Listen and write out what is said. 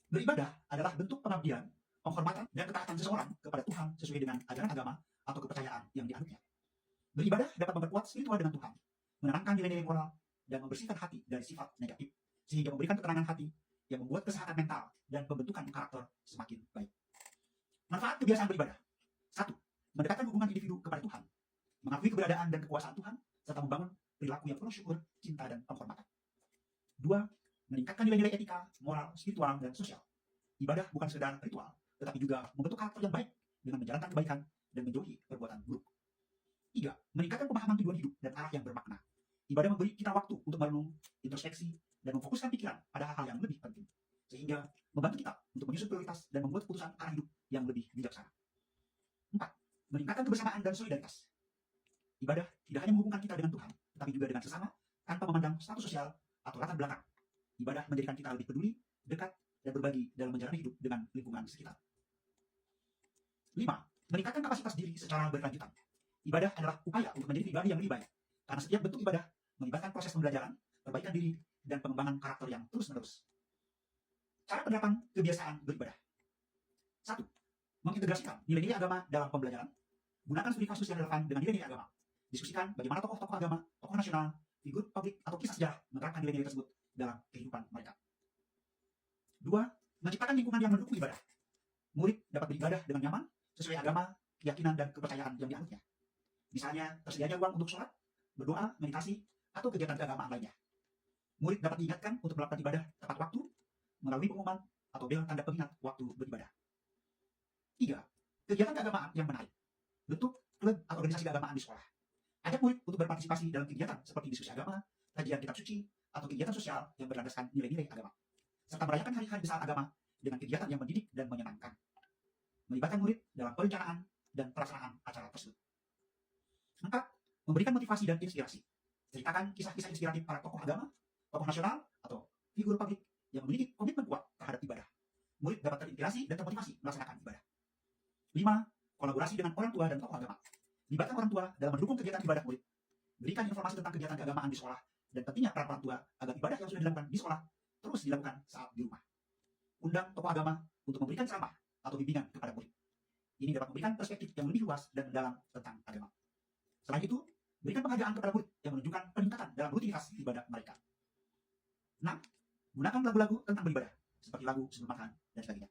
Beribadah adalah bentuk pengabdian, penghormatan, dan ketaatan seseorang kepada Tuhan sesuai dengan ajaran agama atau kepercayaan yang dianutnya. Beribadah dapat memperkuat spiritual dengan Tuhan, menenangkan nilai-nilai moral, dan membersihkan hati dari sifat negatif, sehingga memberikan ketenangan hati yang membuat kesehatan mental dan pembentukan karakter semakin baik. Manfaat kebiasaan beribadah. 1. Mendekatkan hubungan individu kepada Tuhan, mengakui keberadaan dan kekuasaan Tuhan, serta membangun perilaku yang penuh syukur, cinta, dan penghormatan. 2. Meningkatkan nilai-nilai etika, moral, spiritual, dan sosial. Ibadah bukan sekedar ritual, tetapi juga membentuk karakter yang baik dengan menjalankan kebaikan dan menjauhi perbuatan buruk. 3. Meningkatkan pemahaman tujuan hidup dan arah yang bermakna. Ibadah memberi kita waktu untuk merenung, introspeksi, dan memfokuskan pikiran pada hal-hal yang lebih penting, sehingga membantu kita untuk menyusun prioritas dan membuat keputusan arah hidup yang lebih bijaksana. 4. Meningkatkan kebersamaan dan solidaritas. Ibadah tidak hanya menghubungkan kita dengan Tuhan, tetapi juga dengan sesama tanpa memandang status sosial atau latar belakang. Ibadah menjadikan kita lebih peduli, dekat, dan berbagi dalam menjalani hidup dengan lingkungan sekitar. 5. Meningkatkan kapasitas diri secara berkelanjutan. Ibadah adalah upaya untuk menjadi pribadi yang lebih baik, karena setiap bentuk ibadah melibatkan proses pembelajaran, perbaikan diri, dan pengembangan karakter yang terus-menerus. Cara penerapan kebiasaan beribadah. 1. Mengintegrasikan nilai-nilai agama dalam pembelajaran. Gunakan studi kasus yang relevan dengan nilai-nilai agama. Diskusikan bagaimana tokoh-tokoh agama, tokoh nasional, figur publik, atau kisah sejarah menerapkan nilai-nilai tersebut dalam kehidupan mereka. 2. Menciptakan lingkungan yang mendukung ibadah. Murid dapat beribadah dengan nyaman sesuai agama, keyakinan, dan kepercayaan yang dianutnya. Misalnya, tersedianya ruang untuk sholat, berdoa, meditasi, atau kegiatan keagamaan lainnya. Murid dapat diingatkan untuk melakukan ibadah tepat waktu melalui pengumuman atau bel tanda pengingat waktu beribadah. 3. Kegiatan keagamaan yang menarik. Bentuk klub atau organisasi keagamaan di sekolah. Ajak murid untuk berpartisipasi dalam kegiatan seperti diskusi agama, kajian kitab suci, atau kegiatan sosial yang berlandaskan nilai-nilai agama, serta merayakan hari-hari besar agama dengan kegiatan yang mendidik dan menyenangkan. Melibatkan murid dalam perencanaan dan pelaksanaan acara tersebut. 4. Memberikan motivasi dan inspirasi. Ceritakan kisah-kisah inspiratif para tokoh agama, tokoh nasional, atau figur publik yang memiliki komitmen kuat terhadap ibadah. Murid dapat terinspirasi dan termotivasi melaksanakan ibadah. 5. Kolaborasi dengan orang tua dan tokoh agama. Libatkan orang tua dalam mendukung kegiatan ibadah murid. Berikan informasi tentang kegiatan keagamaan di sekolah dan pentingnya peran orang tua agar ibadah yang sudah dilakukan di sekolah terus dilakukan saat di rumah. Undang tokoh agama untuk memberikan ceramah atau bimbingan kepada murid. Ini dapat memberikan perspektif yang lebih luas dan mendalam tentang agama. Selain itu, berikan penghargaan kepada murid yang menunjukkan peningkatan dalam rutinitas ibadah mereka. 6. Gunakan lagu-lagu tentang beribadah, seperti lagu sebelum makan dan sebagainya.